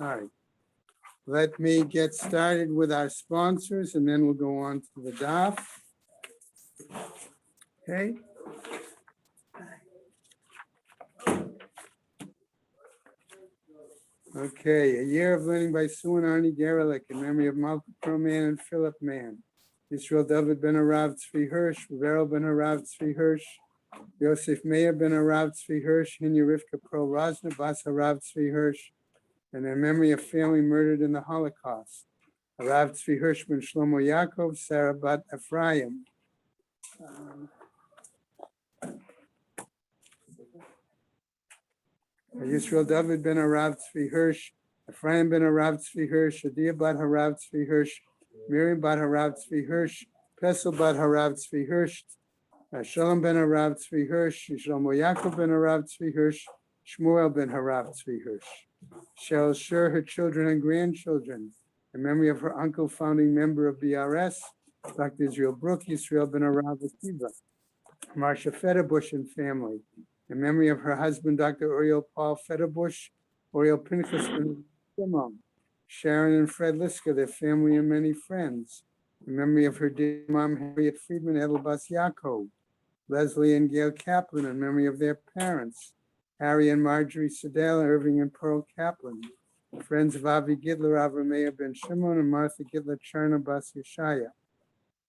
All right. Let me get started with our sponsors and then we'll go on to the daf. Okay. Okay, A Year of Learning by Sue and Arnie Gerlich in memory of Malcolm Mann and Philip Mann. Yisrael David ben Arav Tzvi Hirsch, Rivero ben Arav Tzvi Hirsch, Yosef Meir ben Arav Tzvi Hirsch, Hinya Rivka Pro Rosner Bas Arav Tzvi Hirsch, and in memory of family murdered in the Holocaust. Arav Tzvi Hirsch ben Shlomo Yaakov, Sarah bat Ephraim. Yisrael David ben Arav Tzvi Hirsch, Ephraim ben Arav Tzvi Hirsch, Adia bat Harav Tzvi Hirsch, Miriam bat Harav Tzvi Hirsch, Pesel bat Harav Tzvi Hirsch, Shalom ben Harav Tzvi Hirsch, Shlomo Yaakov ben Harav Tzvi Hirsch, Shmuel ben Harav Tzvi Hirsch. Shall share her children and grandchildren in memory of her uncle, founding member of BRS, Dr. Israel Brook, Yisrael ben Harav Akiva, Marcia Federbush and family, in memory of her husband, Dr. Oriel Paul Federbush, Oriel Pinchas ben Shimon, Sharon and Fred Liska, their family and many friends, in memory of her dear mom, Harriet Friedman, Edelbas Yaakov, Leslie and Gail Kaplan, in memory of their parents, Harry and Marjorie Sedell, Irving and Pearl Kaplan, friends of Avi Gidler, Avrameya ben Shimon, and Martha Gidler, Charna Bas Yeshaya,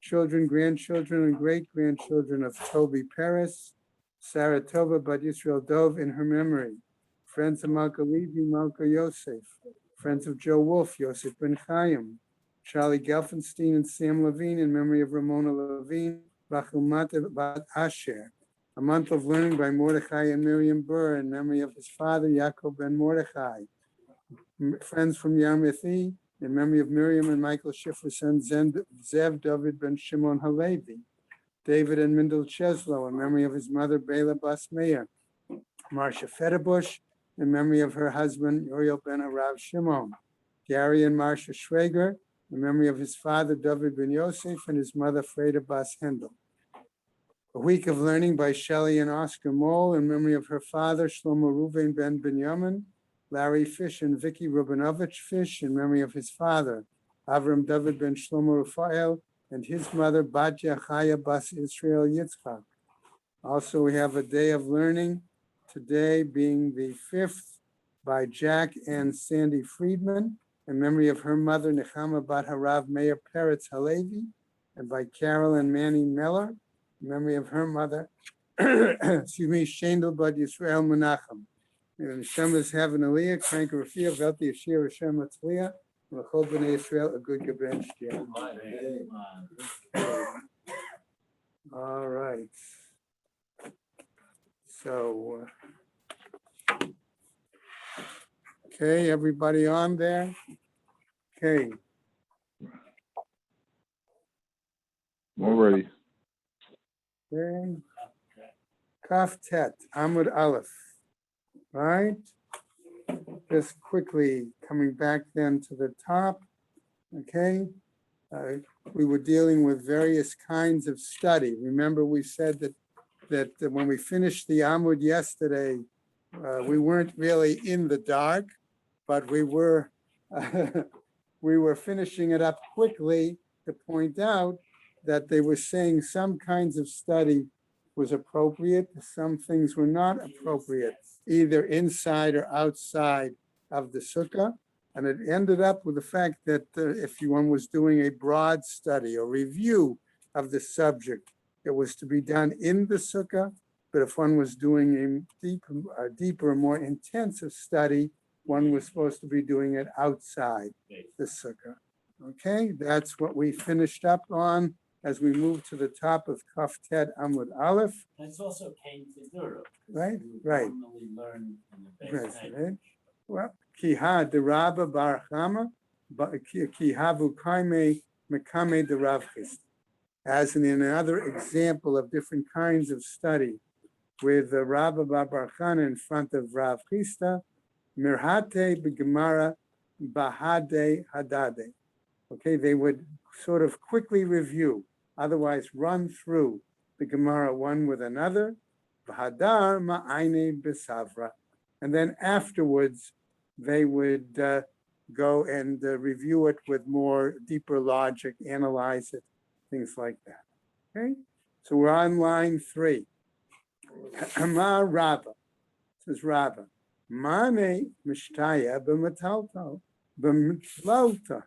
children, grandchildren, and great-grandchildren of Toby Paris, Sarah Tova Bat Yisrael Dov in her memory, friends of Malka Levy, Malka Yosef, friends of Joe Wolf, Yosef Ben Chaim, Charlie Gelfenstein and Sam Levine in memory of Ramona Levine, Rachel Mata Bat Asher, a month of learning by Mordechai and Miriam Burr in memory of his father, Yaakov Ben Mordechai, friends from Yarmithi in memory of Miriam and Michael Schiffer's son, Zev David Ben Shimon Halevi, David and Mindel Cheslow in memory of his mother, Bela Bas Meir, Marcia Federbush in memory of her husband, Uriel Ben Arav Shimon, Gary and Marcia Schrager in memory of his father, David Ben Yosef, and his mother, Freda Bas Hendel. A Week of Learning by Shelley and Oscar Moll in memory of her father, Shlomo Ruven Ben Binyamin, Larry Fish and Vicky Rubinovich Fish in memory of his father, Avram David Ben Shlomo Raphael, and his mother, Batya Chaya Bas Israel Yitzchak. Also, we have a day of learning, today being the 5th, by Jack and Sandy Friedman, in memory of her mother, Nechama Bat Harav Meir Peretz Halevi, and by Carol and Manny Miller, in memory of her mother, Shendel Bat Yisrael Menachem. And Hashem is having Aliyah, Crank Rafia, Velti Yashir Hashem Matzliah, L'chol B'nai Yisrael, a good Gaben Shtia. All right. So, okay, everybody on there? Okay. We're ready. Okay. Kaf Tet, Amud Aleph. Right? Just quickly coming back then to the top. Okay. We were dealing with various kinds of study. Remember, we said that when we finished the Amud yesterday, we weren't really in the dark, but we were we were finishing it up quickly to point out that they were saying some kinds of study was appropriate, some things were not appropriate, either inside or outside of the sukkah. And it ended up with the fact that if one was doing a broad study or review of the subject, it was to be done in the sukkah. But if one was doing a deeper, more intensive study, one was supposed to be doing it outside the sukkah. Okay, that's what we finished up on as we move to the top of Kaf Tet Amud Aleph. And it's also came to Europe. Right, You right. normally learn in the Right, base right. Well, Kiha de Rabba Bar Chama, Kihavu Kaime Mekame de Rav Chista. As in another example of different kinds of study, with the Rabba Bar Chana in front of Rav Chista, Mirhate B'Gemara Bahade Hadade. Okay, they would sort of quickly review, otherwise run through the Gemara one with another, V'hadar Ma'aine B'Savra. And then afterwards, they would go and review it with more deeper logic, analyze it, things like that. Okay, so we're on line 3. Amar Rava, says Rava, Mane mishtaya b'metaltal b'metlalta.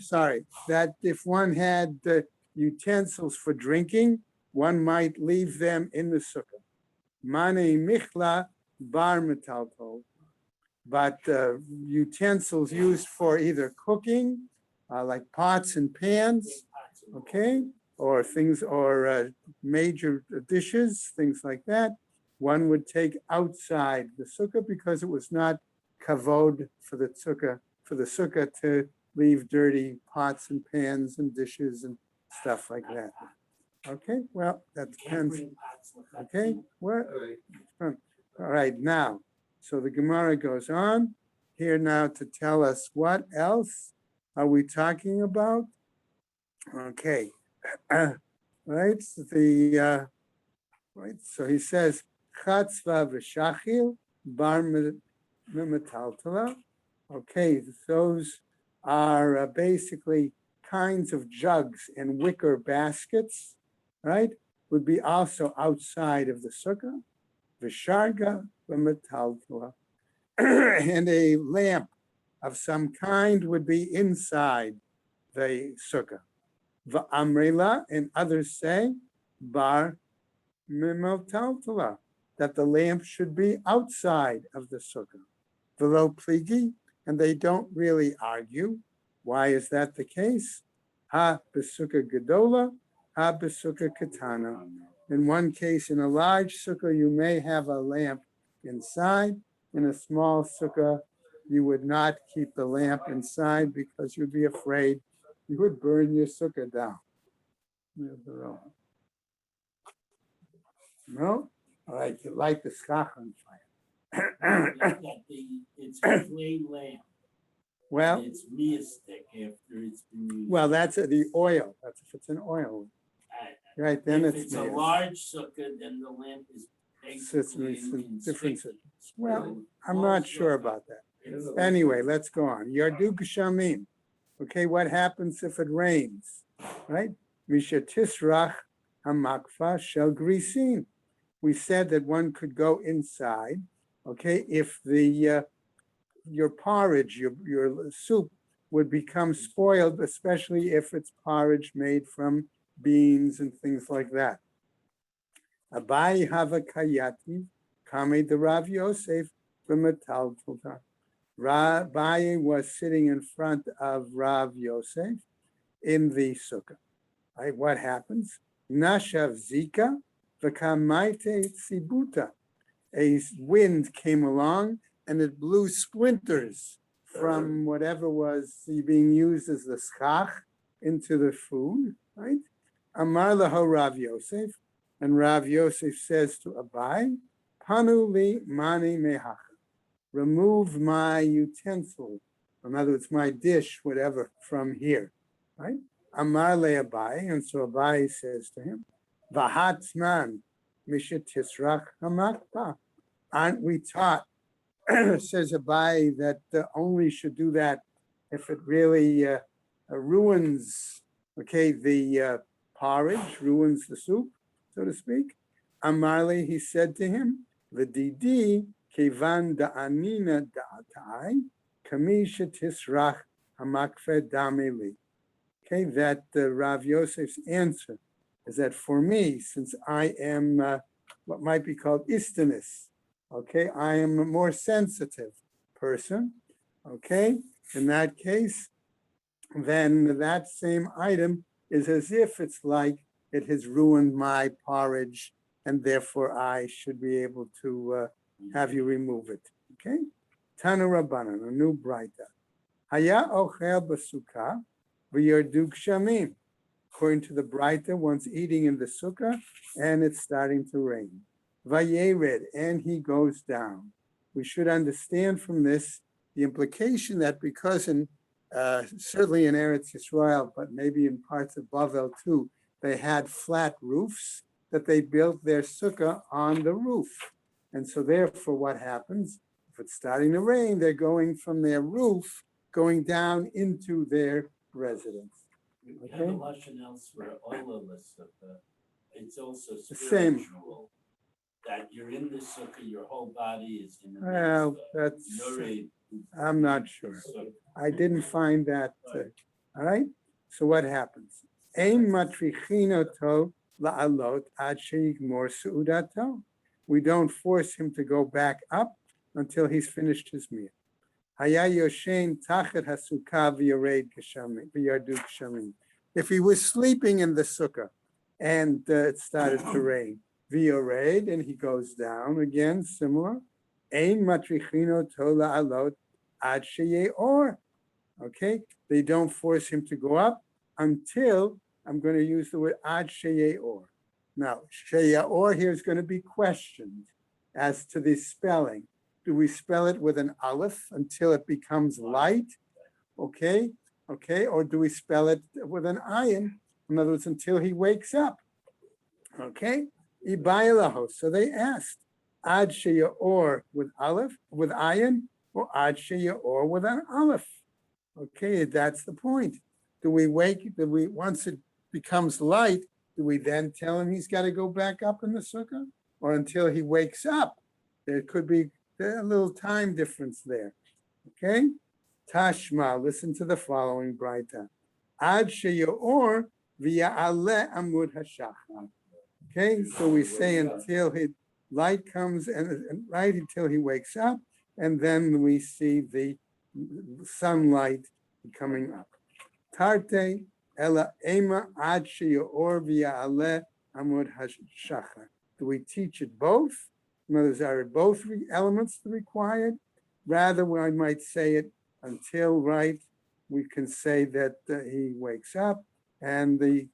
Sorry, that if one had utensils for drinking, one might leave them in the sukkah. Mane michla bar metaltal, but utensils used for either cooking, like pots and pans, okay, or things, or major dishes, things like that, one would take outside the sukkah because it was not kavod for the sukkah to leave dirty pots and pans and dishes and stuff like that. Okay, well, that depends. Okay, what? All right, now, so the Gemara goes on here now to tell us what else are we talking about? Okay, right, right, so he says, Chatzva v'shachil bar metaltala. Okay, those are basically kinds of jugs and wicker baskets, right? Would be also outside of the sukkah. Visharga v'metaltala. And a lamp of some kind would be inside the sukkah. V'amrela, and others say, bar metaltala, that the lamp should be outside of the sukkah. V'lo pligi, and they don't really argue. Why is that the case? Ha b'sukkah gedola, ha b'sukkah katana. In one case, in a large sukkah, you may have a lamp inside. In a small sukkah, you would not keep the lamp inside because you'd be afraid you would burn your sukkah down. No? All right, you light the schach on fire. It's a plain lamp. Well, It's stick after it's been used. well, that's the oil. That's if it's an oil. Right, then If it's it's a miyas. large sukkah, then the lamp is basically It's different. inconspicuous. Well, I'm not sure about that. Anyway, let's go on. Yardu Geshamim. Okay, what happens if it rains? Right? Misha Tisrach Hamakfa Shel Grisin. We said that one could go inside, okay, if the your porridge, your soup would become spoiled, especially if it's porridge made from beans and things like that. Abai hava kayati kame de Rav Yosef b'metal tulta. Abai was sitting in front of Rav Yosef in the sukkah. Right? What happens? Nashav zika v'kamaite tzibuta. A wind came along and it blew splinters from whatever was being used as the schach into the food, right? Amar laho Rav Yosef, and Rav Yosef says to Abai, Panu li mani mehacha, remove my utensil, in other words, my dish, whatever, from here, right? Amar le Abai, and so Abai says to him, Vahatzman mishet tisrach hamakpa. Aren't we taught, says Abai, that only should do that if it really ruins, okay, the porridge, ruins the soup, so to speak. Amarli, he said to him, V'didi kevan da'anina da'atai kamisha tisrach hamakfe dameli. Okay, that Rav Yosef's answer is that for me, since I am what might be called istinus, okay, I am a more sensitive person, okay, in that case, then that same item is as if it's like it has ruined my porridge, and therefore I should be able to have you remove it, okay? Tanu Rabbanan, a new Braita. Haya ochel b'sukkah v'yardu gshamim. According to the Braita, one's eating in the sukkah, and it's starting to rain. Vayered, and he goes down. We should understand from this the implication that because in certainly in Eretz Yisrael, but maybe in parts of Bavel too, they had flat roofs, that they built their sukkah on the roof. And so therefore what happens? If it's starting to rain, they're going from their roof, going down into their residence. You Okay. have a lashon elsewhere, all of us, it's also The same. spiritual. That you're in the sukkah, your whole body is in the Well, mitzvah. that's, You're I'm not sure. I didn't find that. All right. So what happens? Ein matrichinoto la'alot ad sheigmor seudato. We don't force him to go back up until he's finished his meal. Haya yoshen tachet hasukah v'yared geshamim v'yardu geshamim. If he was sleeping in the sukkah and it started to rain, v'yared, and he goes down again, similar. Ein matrichinoto la'alot ad sheyeor. Okay, they don't force him to go up until, I'm going to use the word ad sheyeor. Now, sheyeor here is going to be questioned as to the spelling. Do we spell it with an aleph until it becomes light? Okay, or do we spell it with an ayin? In other words, until he wakes up. Okay, ibayilaho. So they asked, ad sheyeor with aleph, with ayin, or ad sheyeor with an aleph? Okay, that's the point. Do we once it becomes light, do we then tell him he's got to go back up in the sukkah? Or until he wakes up? There could be a little time difference there. Okay? Tashma, listen to the following braita. Ad sheyor v'ya'aleh amud hashachar. Okay, so we say until his light comes and right until he wakes up, and then we see the sunlight coming up. Tarte ela ema ad sheyor v'ya'aleh amud hashachar. Do we teach it both? In other words, are both elements required? Rather, I might say it until we can say that he wakes up and the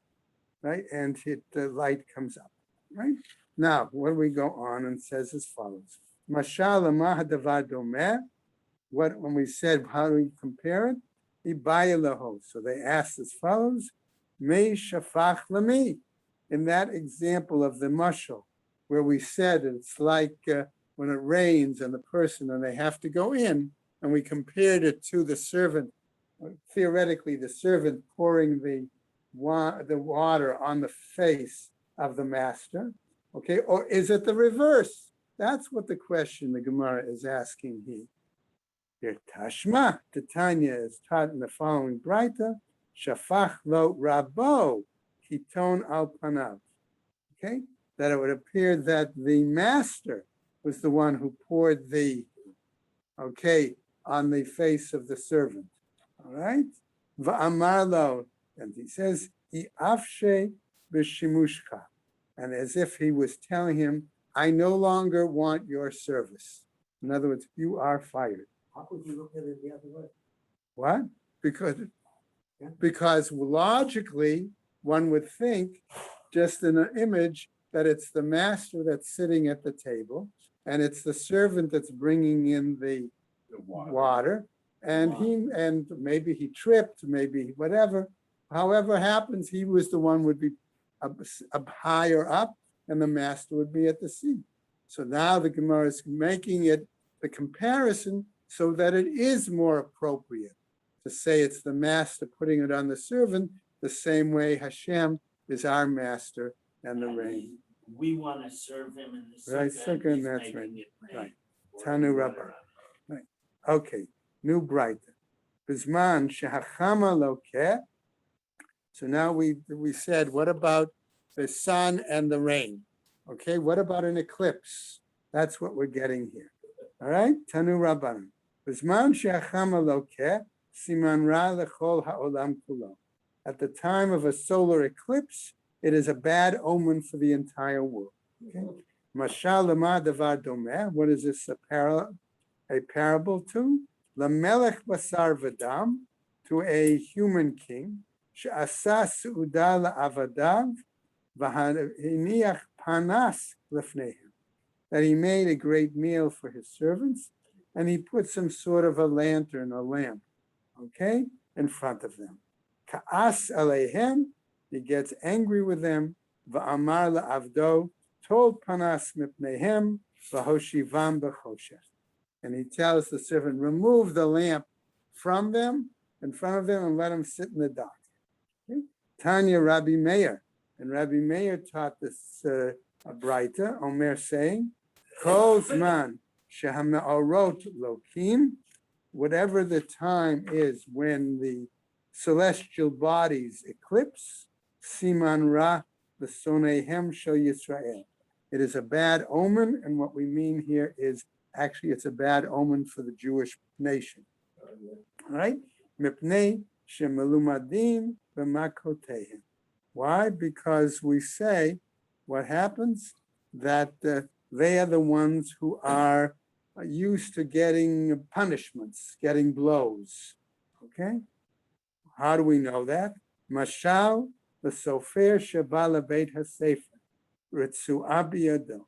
light comes up. Right now, what do we go on and says as follows? Mashal mahadavar domeh. What when we said how do we compare it? Ibayalaho. So they asked as follows: Me shafach lami. In that example of the mashal, where we said it's like when it rains and they have to go in, and we compared it to the servant, theoretically the servant pouring the water on the face of the master, okay, or is it the reverse? That's what the question the Gemara is asking here. Tashma, Titania is taught in the following braita, Shafach lo rabo, hiton al panav, okay, that it would appear that the master was the one who poured on the face of the servant. All right? Va'amar lo, and he says, I'afshe b'shimushcha, and as if he was telling him, I no longer want your service. In other words, you are fired. How could you look at it the other way? What? Because logically, one would think, just in an image, that it's the master that's sitting at the table, and it's the servant that's bringing in the water, and maybe he tripped, maybe whatever. However happens, he was the one would be up higher up, and the master would be at the seat. So now the Gemara is making it the comparison so that it is more appropriate to say it's the master putting it on the servant, the same way Hashem is our master and the rain. We want to serve him in the Right, sukkah, sukkah, and and that's he's right. making it rain. Right. Or Tanu water. Rabba. Okay, new braita. Bizman shehachama lokeh. So now we said, what about the sun and the rain? Okay, what about an eclipse? That's what we're getting here. All right, Tanu Rabbanan. Bizman shehachama lokeh siman ra lechol ha'olam kulo. At the time of a solar eclipse, it is a bad omen for the entire world. Okay. Mashal lama davar domeh. What is this a parable to? Lamelech basar v'dam, to a human king. She'asa su'uda la'avadav v'haniach panas lefnehem. That he made a great meal for his servants, and he put some sort of a lantern or lamp, okay, in front of them. Ka'as aleihem, he gets angry with them. Va'amar la'avdo, told panas mipnehem v'hoshivam b'choshech. And he tells the servant, remove the lamp from them, in front of them, and let them sit in the dark. Okay? Tanya Rabbi Meir. And Rabbi Meir taught this a Braita, Omer saying, Kol Zman Shehama'orot Lokim, whatever the time is when the celestial bodies eclipse, Siman Ra L'Sonehem Shel Yisrael. It is a bad omen, and what we mean here is actually it's a bad omen for the Jewish nation. All right? Mipnei Shemelumadim B'Makotehem. Why? Because we say what happens that they are the ones who are used to getting punishments, getting blows. Okay? How do we know that? Mashal l'sofer sheba lebeit hasefer ritzu abiyado.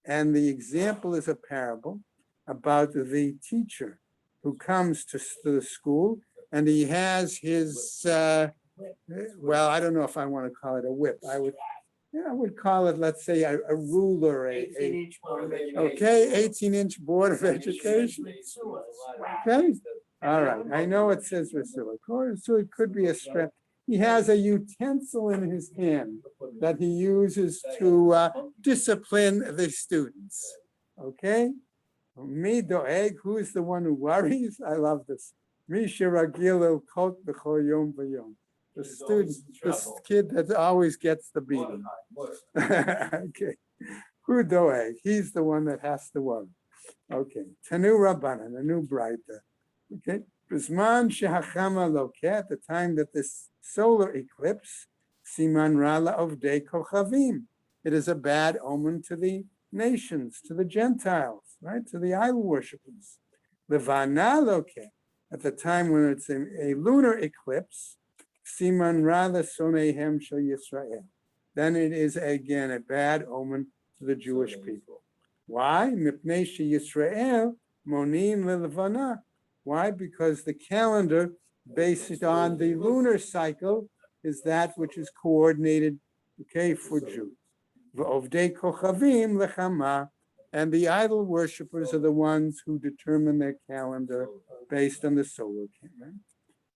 And the example is a parable about the teacher who comes to the school and he has his, well, I don't know if I want to call it a whip. I would call it, let's say, a ruler, 18-inch board of education. okay, 18-inch board of education. Okay, all right. I know it says Rasula, so it could be a strap. He has a utensil in his hand that he uses to discipline the students. Okay? Mi doeg, who is the one who worries? I love this. Mi shiragil el kot b'chol yom v'yom. The student, this kid that always gets the beating. Okay. Who doeg? He's the one that has to worry. Okay. Tanu Rabbanan, a new Braita. Okay. Bisman shehachama lokeh, at the time that this solar eclipse, siman rala of de kochavim. It is a bad omen to the nations, to the Gentiles, right? To the idol worshippers. Levana lokeh, at the time when it's a lunar eclipse, siman rala sonehem shel Yisrael. Then it is again a bad omen to the Jewish people. Why? Mipnei she Yisrael monin lelevana. Why? Because the calendar based on the lunar cycle is that which is coordinated, okay, for Jews. V'ovdei kochavim lechama, and the idol worshippers are the ones who determine their calendar based on the solar calendar.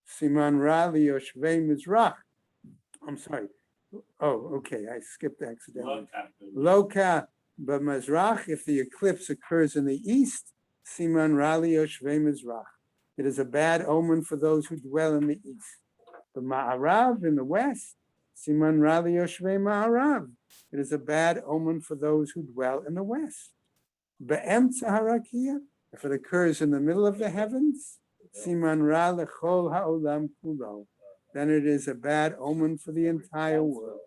Siman ra liyoshvei mizrach. I'm sorry. Oh, okay, I skipped accidentally. Loka b'mizrach, if the eclipse occurs in the east, siman ra liyoshvei mizrach. It is a bad omen for those who dwell in the east. The ma'arav in the west, siman ra liyoshvei ma'arav. It is a bad omen for those who dwell in the west. Be'emtza harakia, if it occurs in the middle of the heavens, siman ra lechol ha'olam kulo. Then it is a bad omen for the entire world.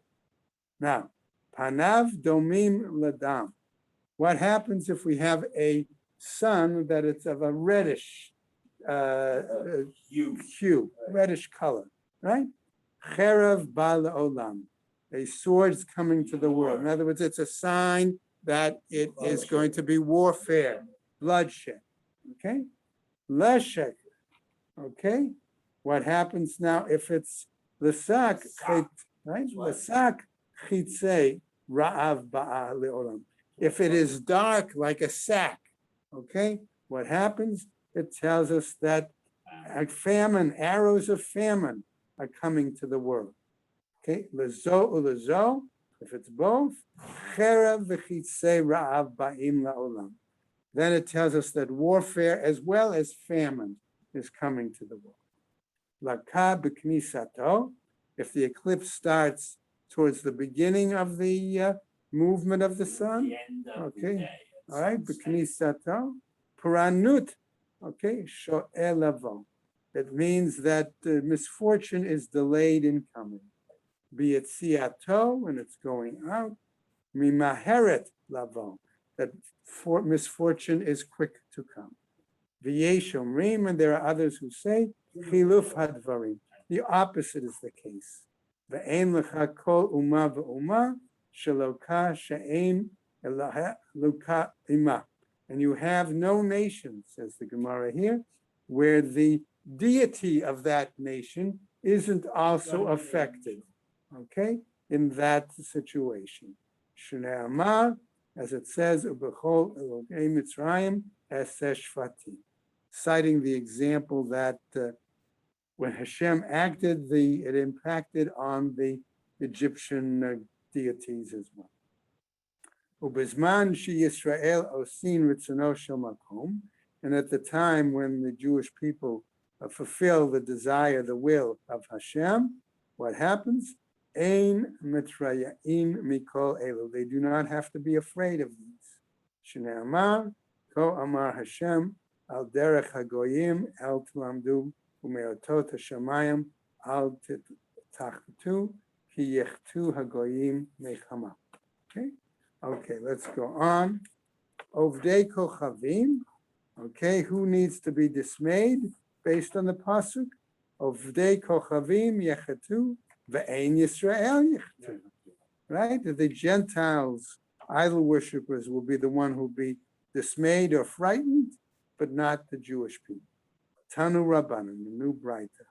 Now, panav domim ladam. What happens if we have a sun that it's of a reddish hue, reddish color, right? Cherav bal olam. A sword's coming to the world. In other words, it's a sign that it is going to be warfare, bloodshed. Okay? Leshek. Okay? What happens now if it's lesak, right? Lesak chitzei ra'av ba'a le'olam. If it is dark like a sack, okay? What happens? It tells us that a famine, arrows of famine are coming to the world. Okay? Lezo ulezo, if it's both, cherav v'chitzei ra'av ba'im la'olam. Then it tells us that warfare as well as famine is coming to the world. Laka b'knisato, if the eclipse starts towards the beginning of the movement of the sun, okay, all right, b'knisato, puranut, okay, sho'elavo. It means that misfortune is delayed in coming. B'yetziato, when it's going out, mimaheret lavo, that misfortune is quick to come. V'yeshomrim, and there are others who say, chiluf hadvarim. The opposite is the case. Ve'en lecha kol uma ve'uma sheloka she'en eloka ima. And you have no nation, says the Gemara here, where the deity of that nation isn't also affected, okay, in that situation. Shnei Amar, as it says, Ubechol Elokei Mitzrayim, eseshvati, citing the example that when Hashem acted, it impacted on the Egyptian deities as well. Ubizman she Yisrael osin ritzono shel makom, and at the time when the Jewish people fulfill the desire, the will of Hashem, what happens? Ein mitraya'in mikol elu. They do not have to be afraid of these. Shnei amar, ko amar Hashem, al derech hagoyim, el tulamdu, umeotot hashamayim, al tachtu, ki yechtu hagoyim mechama. Okay, let's go on. Ovdei kochavim. Okay, who needs to be dismayed based on the pasuk? Ovdei kochavim yechetu ve'ein Yisrael yechetu. Right? The Gentiles, idol worshippers, will be the one who will be dismayed or frightened, but not the Jewish people. Tanu Rabbanan, the new Braita.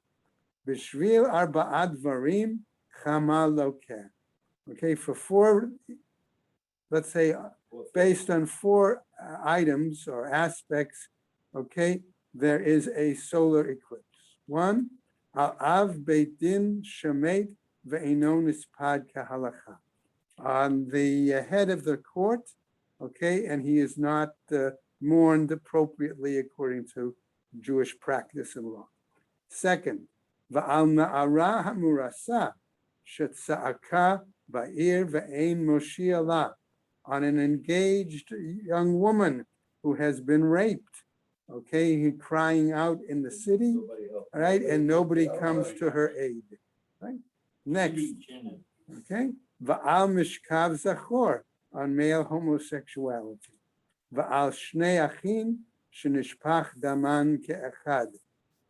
Bishvil arba'ad varim chama lokeh. Okay, for four, let's say, based on four items or aspects, okay, there is a solar eclipse. One, al-av beit din shemet ve'eino nispad kahalacha. On the head of the court, okay, and he is not mourned appropriately according to Jewish practice and law. Second, va'al na'ara ha'murasa shetza'aka ba'ir ve'ein moshia la, on an engaged young woman who has been raped, okay, crying out in the city, right, and nobody comes to her aid, right? Next, okay, va'al mishkav zachor, on male homosexuality, va'al shnei achin shenishpach daman ke'echad,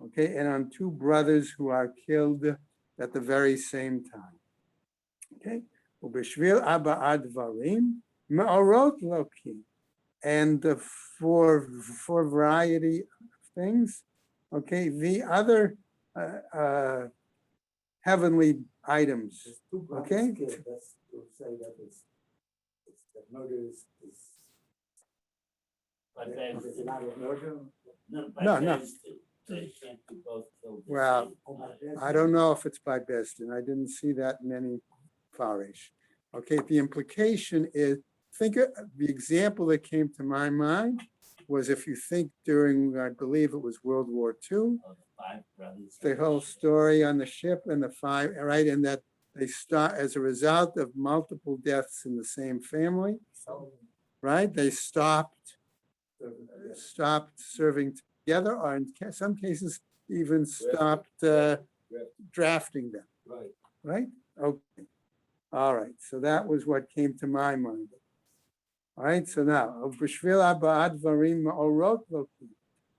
okay, and on two brothers who are killed at the very same time, okay, ubeshvil aba'ad varim ma'orot loki, and for variety of things, okay, the other heavenly items, okay? That's to say that it's that murder is But there's a lot of murder. No. They can't be both killed. at the Well, same time. I don't know if it's by Besdin. I didn't see that in any farish. Okay, the implication is, think of the example that came to my mind was if you think during, I believe it was World War II, Of the five brothers. the whole story on the ship and the five, right, and that they start as a result of multiple deaths in the same family, right? They stopped serving together, or in some cases even stopped drafting them, Right. right? Okay. All right. So that was what came to my mind. All right. So now,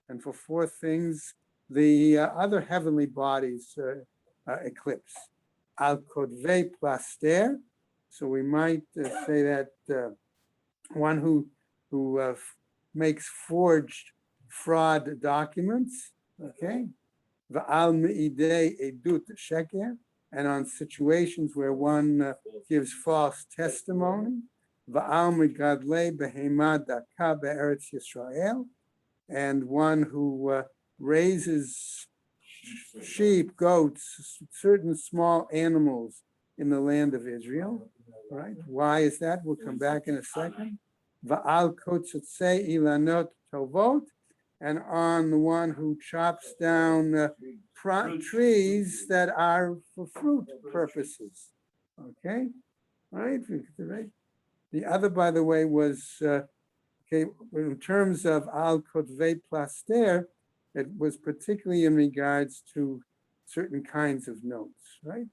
and for four things, the other heavenly bodies eclipse. Al kodvei plaster. So we might say that one who makes forged fraud documents, okay? Va'al me'idei edut sheker, and on situations where one gives false testimony. Va'al megadlei behema daka be'eretz Yisrael, and one who raises sheep, goats, certain small animals in the land of Israel, right? Why is that? We'll come back in a second. Va'al kotzotzei ilanot tovot, and on the one who chops down trees that are for fruit purposes. Okay, right? The other, by the way, was okay in terms of al kotvei plaster. It was particularly in regards to certain kinds of notes, right?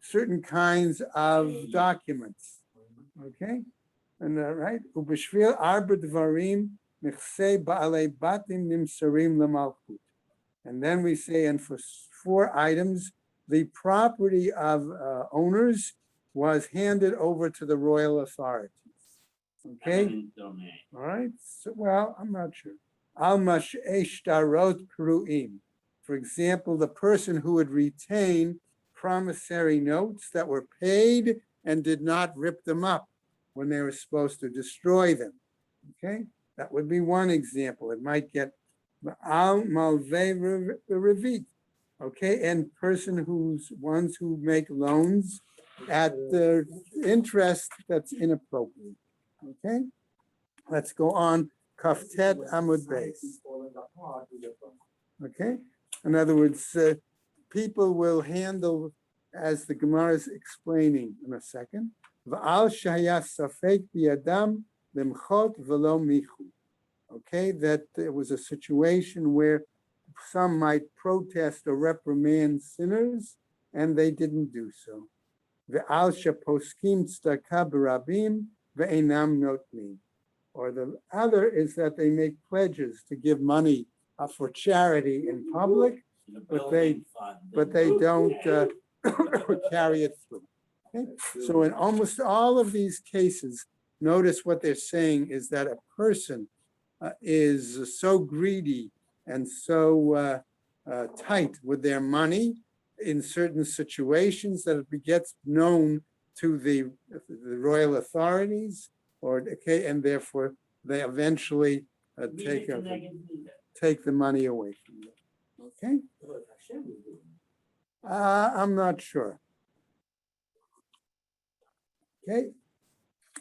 Certain kinds of documents. Okay, and right. Ubeshvil arba dvarim. And then we say, and for four items, the property of owners was handed over to the royal authorities. Okay, Eminent domain. all right. So, well, I'm not sure. Al mash'eshtarot peruim. For example, the person who would retain promissory notes that were paid and did not rip them up when they were supposed to destroy them. Okay. That would be one example. It might get al malvei revit. Okay, and person who's ones who make loans at the interest that's inappropriate. Okay, let's go on. Kaftet Amud Beis. Falling apart with the problem. Okay, in other words, people will handle, as the Gemara is explaining in a second, V'al shaya safek bi'adam limchot v'lo michu. Okay, that there was a situation where some might protest or reprimand sinners, and they didn't do so. V'al sheposkim tzedakah b'rabim ve'enam notnim. Or the other is that they make pledges to give money for charity in public, The but they- building fund. but they don't carry it through. Okay? So in almost all of these cases, notice what they're saying is that a person is so greedy and so tight with their money in certain situations that it gets known to the royal authorities, or okay, and therefore they eventually take the money away from them. Okay, But Hashem will do it. I'm not sure. Okay,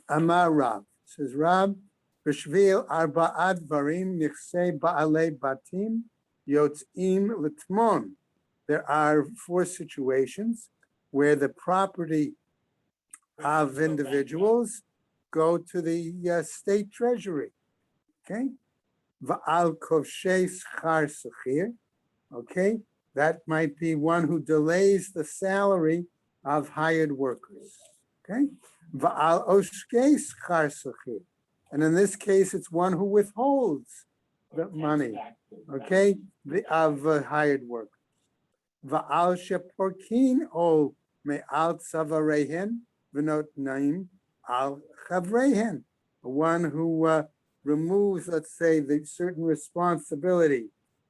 Amar Rab says Rab B'shvil arba'ad varim nichsei ba'alei batim yotzim litmon. There are 4 situations where the property of individuals go to the state treasury. Okay, va'al kovshei schar sechir. Okay, that might be one who delays the salary of hired workers. Okay, va'al oshkei schar sechir. And in this case, it's one who withholds the money, okay, of hired workers. Va'al sheporkin o me'al tzavarehen v'not naim al chavrehen. One who removes, let's say, the certain responsibility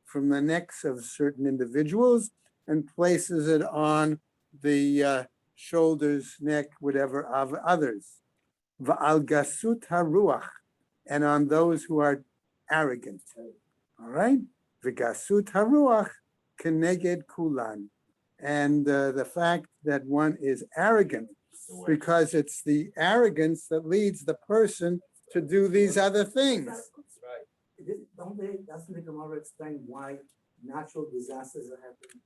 from the necks of certain individuals and places it on the shoulders, neck, whatever, of others. Va'al gasut haruach, and on those who are arrogant. All right? V'gasut haruach keneged kulan. And the fact that one is arrogant, because it's the arrogance that leads the person to do these other things. Doesn't the Gemara explain why natural disasters are happening?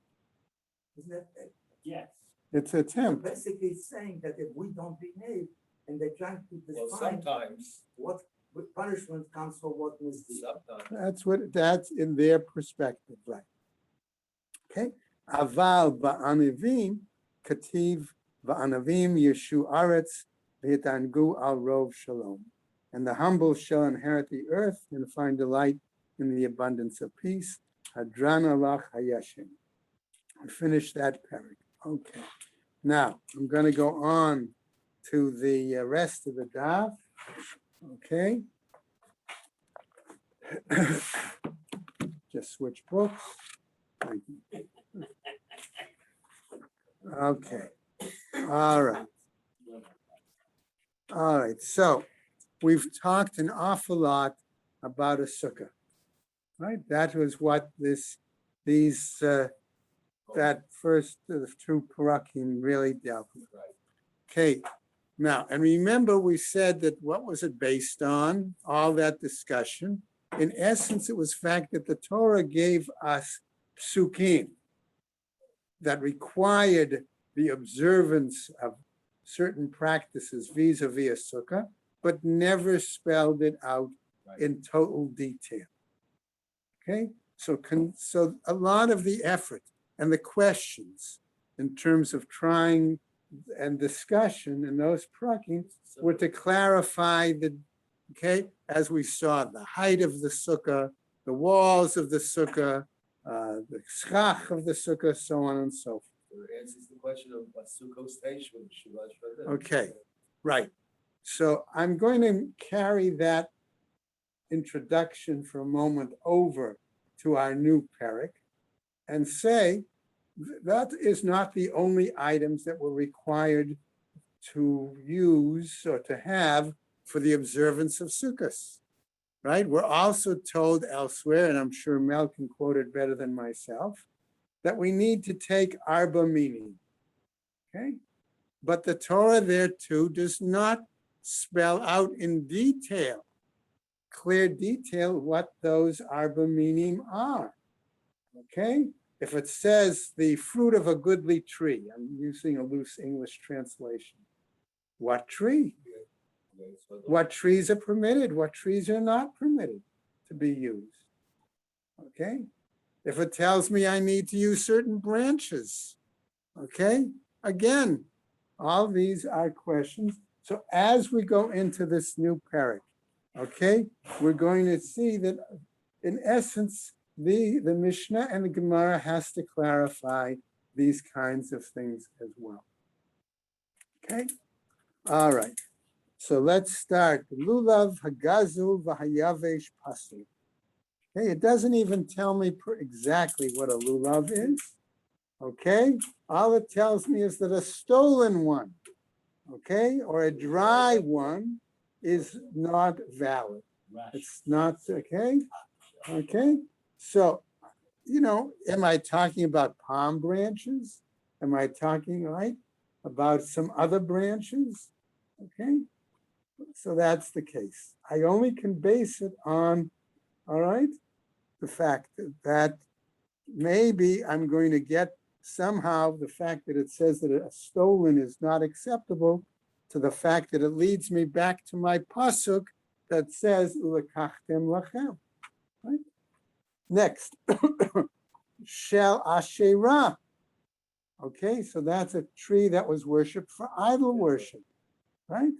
Isn't that, Yes. It's an attempt. basically it's saying that if we don't behave and they're trying to Well, define sometimes, what punishment comes for what misdeed. sometimes. That's in their perspective, right? Okay. Aval ba'anivim kativ va'anavim yeshu aretz v'yitangu al rov shalom. And the humble shall inherit the earth and find delight in the abundance of peace. Hadran alach hayashem. We finished that parak. Okay. Now I'm going to go on to the rest of the daf. Okay. Just switch books. Thank you. Okay. All right. All right. So we've talked an awful lot about a sukkah, right? That was what that first of the 2 parakim really dealt with. Okay. Now, and remember we said that what was it based on? All that discussion. In essence, it was fact that the Torah gave us psukim that required the observance of certain practices vis-a-vis a sukkah, but never spelled it out in total detail. Okay, so a lot of the effort and the questions in terms of trying and discussion in those prakim were to clarify as we saw, the height of the sukkah, the walls of the sukkah, the schach of the sukkah, so on and so forth. It answers the question of what Sukkot stage with Shivash. Okay, right. So I'm going to carry that introduction for a moment over to our new parak and say that is not the only items that were required to use or to have for the observance of Sukkot. right? We're also told elsewhere, and I'm sure Mel can quote it better than myself, that we need to take arba meaning, okay? But the Torah there too does not spell out in detail, clear detail, what those arba meaning are, okay? If it says the fruit of a goodly tree, I'm using a loose English translation. What tree? What trees are permitted? What trees are not permitted to be used? Okay? If it tells me I need to use certain branches, okay? Again, all these are questions. So as we go into this new parak, okay, we're going to see that in essence, the Mishnah and the Gemara has to clarify these kinds of things as well. Okay? All right. So let's start. Lulav hagazu v'hayavesh pasul. Okay, it doesn't even tell me exactly what a lulav is. Okay, all it tells me is that a stolen one, okay, or a dry one is not valid. It's not, okay, okay. So, am I talking about palm branches? Am I talking, right, about some other branches? Okay. So that's the case. I only can base it on, all right, the fact that maybe I'm going to get somehow the fact that it says that a stolen is not acceptable to the fact that it leads me back to my pasuk that says ulekachtem lachem. Right? Next, shel asherah. Okay, so that's a tree that was worshipped for idol worship, right?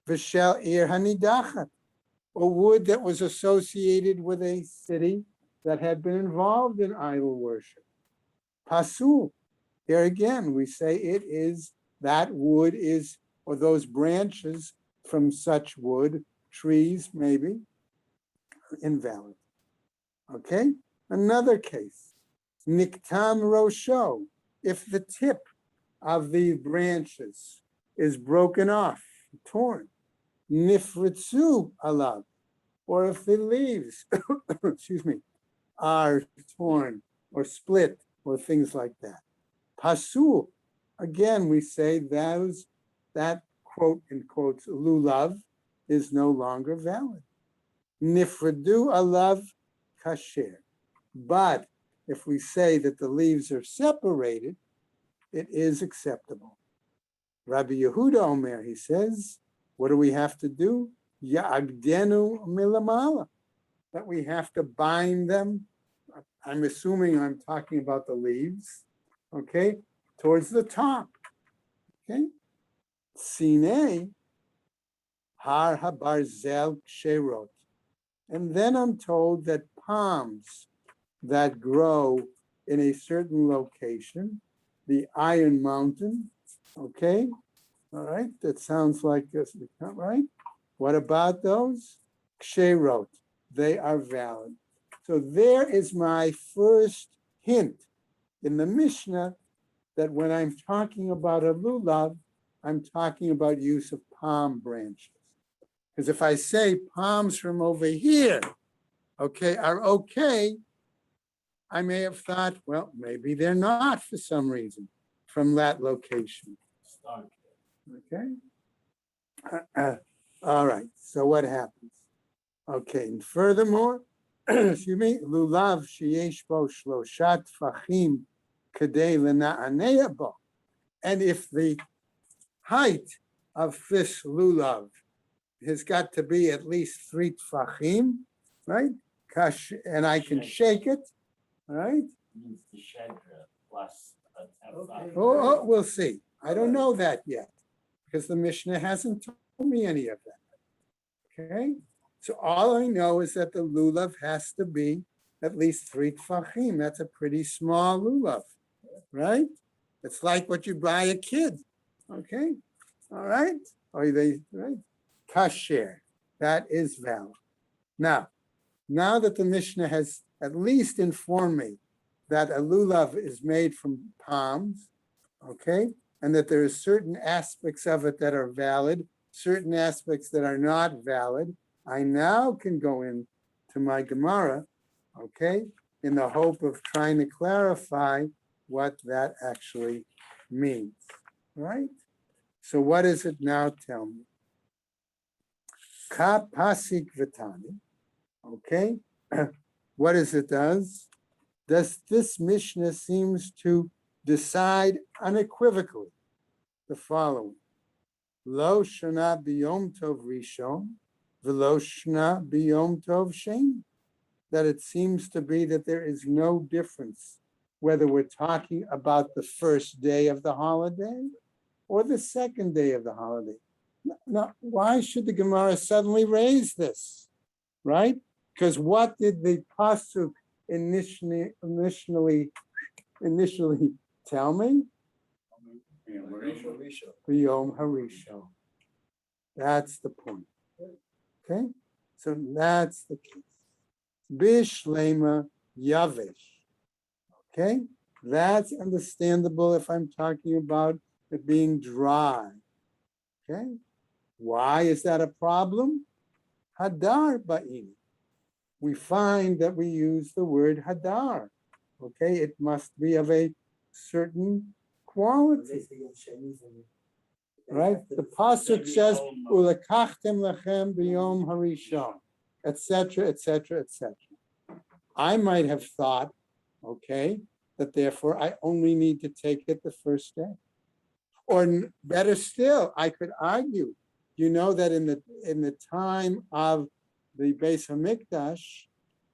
V'shel ir hanidachat, or wood that was associated with a city that had been involved in idol worship. Pasul, here again, we say it is, that wood is, or those branches from such wood, trees maybe, invalid. Okay, another case, niktam rosho, if the tip of the branches is broken off, torn, nifritzu alav, or if the leaves, excuse me, are torn or split or things like that. Pasul, again, we say that quote in quotes, lulav is no longer valid. Nifradu alav kasher. But if we say that the leaves are separated, it is acceptable. Rabbi Yehuda Omer, he says, what do we have to do? Ya'agdenu milamala, that we have to bind them. I'm assuming I'm talking about the leaves, okay, towards the top, okay? Sine har habarzel ksherot. And then I'm told that palms that grow in a certain location, the Iron Mountain, okay, all right, that sounds like this, right? What about those? Ksherot, they are valid. So there is my first hint in the Mishnah that when I'm talking about a lulav, I'm talking about use of palm branches. Because if I say palms from over here, okay, are okay, I may have thought, well, maybe they're not for some reason from that location. Okay. All right. So what happens? Okay. And furthermore, excuse me, lulav sheyesh bo shloshat tfachim kadei lena'anea bo. And if the height of this lulav has got to be at least 3 tfachim, right? And I can shake it, all right? Means the shed plus a Okay. Oh, we'll see. I don't know that yet because the Mishnah hasn't told me any of that. Okay, so all I know is that the lulav has to be at least 3 tfachim. That's a pretty small lulav, right? It's like what you buy a kid. Okay, all right. Or they right? Kasher, that is valid. Now that the Mishnah has at least informed me that a lulav is made from palms, okay, and that there are certain aspects of it that are valid, certain aspects that are not valid, I now can go in to my Gemara, okay, in the hope of trying to clarify what that actually means, right? So what does it now tell me? Ka pasik v'tani, okay? What does it does? This Mishnah seems to decide unequivocally the following. Lo shana biyom tov rishon, v'lo shana biyom tov sheni. That it seems to be that there is no difference whether we're talking about the first day of the holiday or the second day of the holiday. Now, why should the Gemara suddenly raise this, right? Because what did the pasuk initially tell me? B'yom harishon. That's the point. Okay, so that's the case. Bishlema yavesh. Okay, that's understandable if I'm talking about it being dry. Okay, why is that a problem? Hadar ba'in. We find that we use the word hadar. Okay, it must be of a certain quality. Right? The pasuk says, "Ulekachtem lechem b'yom harishon," etc., etc., etc. I might have thought, okay, that therefore I only need to take it the first day. Or better still, I could argue, you know, that in the time of the Beis Hamikdash,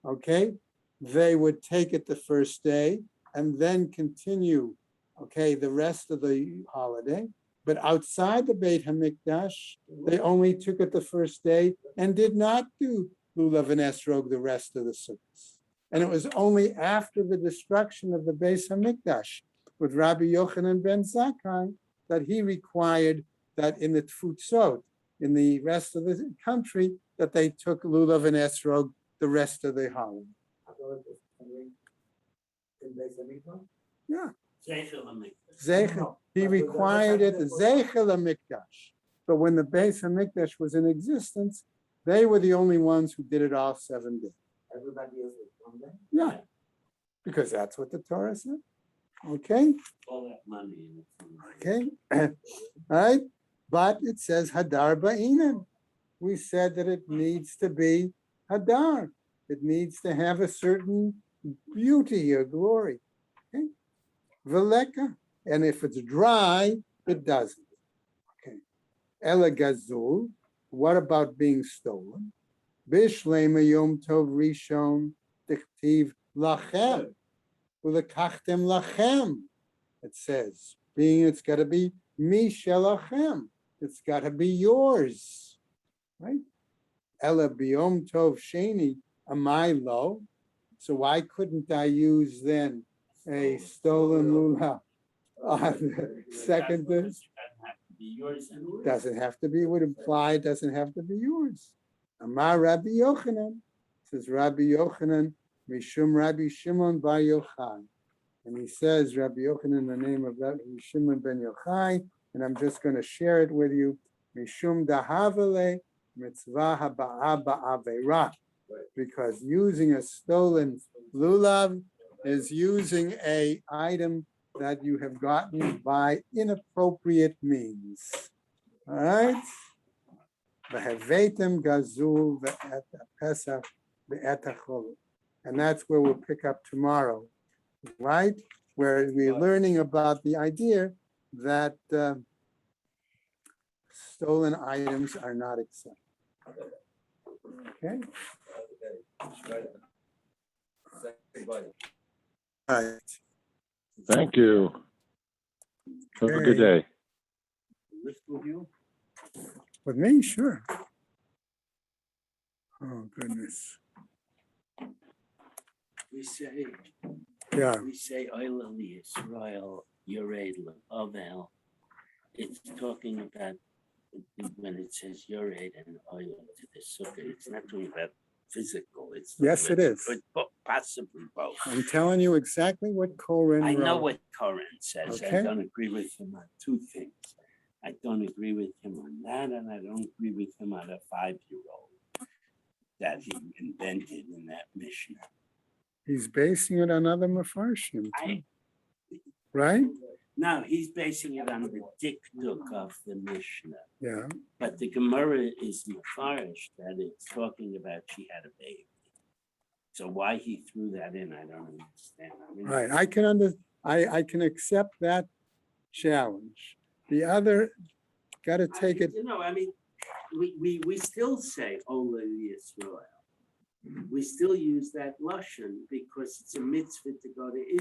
okay, they would take it the first day and then continue, okay, the rest of the holiday. But outside the Beit Hamikdash, they only took it the first day and did not do Lulav and Esrog the rest of the Sukkot. And it was only after the destruction of the Beis Hamikdash with Rabbi Yochanan ben Zakkai that he required that in the Tfutzot, in the rest of the country, that they took Lulav and Esrog the rest of the holiday. Yeah. Zeichel. He required it, Zeichel HaMikdash. But when the Beis HaMikdash was in existence, they were the only ones who did it all 7 days. Everybody else was on there? Yeah, because that's what the Torah said. Okay, All that money. okay, all right. But it says Hadar Ba'inan. We said that it needs to be Hadar. It needs to have a certain beauty or glory. Okay, Veleka. And if it's dry, it doesn't. Okay. Ela Gazul. What about being stolen? Bishlema Yom Tov Rishon Tichtiv Lachem. Ulekachtem Lachem. It says, it's got to be Mishelachem. It's got to be yours. Right? Ela Biyom Tov Sheni Amai Lo. So why couldn't I use then a stolen lulav? Second, doesn't have to be, would imply it doesn't have to be yours. Amar Rabbi Yochanan, says Rabbi Yochanan, Mishum Rabbi Shimon bar Yochai. And he says, Rabbi Yochanan, the name of Rabbi Shimon ben Yochai, and I'm just going to share it with you. Mishum dahavale mitzvah haba'a ba'aveira. Because using a stolen lulav is using a item that you have gotten by inappropriate means. All right? V'hevetem gazul ve'et pesach ve'et hachol. And that's where we'll pick up tomorrow, right? Where we're learning about the idea that stolen items are not accepted. Okay? All right. Thank you. Have a good Okay. day. With me, sure. Oh, goodness. We say, Yeah. Oila Yisrael Yored Ovel. It's talking about when it says Yored and Oil to the sukkah. It's not talking about physical. It's Yes, it is. Possibly both. I'm telling you exactly what Koren I know wrote. what Koren says. Okay. I don't agree with him on two things. I don't agree with him on that, and I don't agree with him on a 5-year-old. that he invented in that Mishnah. He's basing it on other mafarshim, too, I, right? no, he's basing it on the dikduk of the Mishnah. Yeah, But the Gemara is mafarish that it's talking about she had a baby. So why he threw that in, I don't understand. I mean, right. I can accept that challenge. The other, got to take it, You know, I mean, we still say Ola Yisrael. We still use that lashon because it's a mitzvah to go to Israel.